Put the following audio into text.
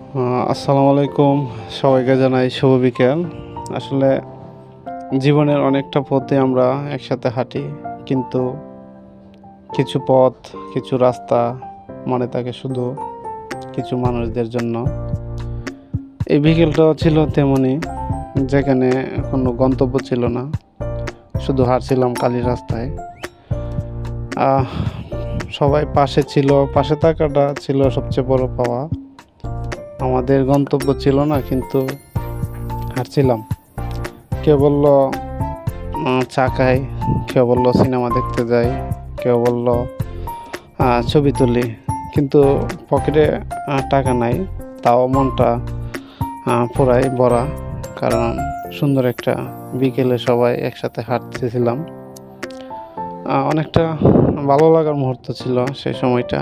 আসসালামু আলাইকুম। সবাইকে জানাই শুভ বিকেল। আসলে জীবনের অনেকটা পথে আমরা একসাথে হাঁটি, কিন্তু কিছু পথ, কিছু রাস্তা মনে থাকে শুধু কিছু মানুষদের জন্য। এই বিকেলটাও ছিল তেমনই, যেখানে কোনো গন্তব্য ছিল না, শুধু হাঁটছিলাম কালি রাস্তায়। আহ, সবাই পাশে ছিল, পাশে থাকাটা ছিল সবচেয়ে বড় পাওয়া। আমাদের গন্তব্য ছিল না, কিন্তু হাঁটছিলাম। কেউ বলল চা খাই, কেউ বলল সিনেমা দেখতে যাই, কেউ বলল ছবি তুলি, কিন্তু পকেটে টাকা নাই, তাও মনটা পুরাই ভরা। কারণ সুন্দর একটা বিকেলে সবাই একসাথে হাঁটতেছিলাম। অনেকটা ভালো লাগার মুহূর্ত ছিল সেই সময়টা।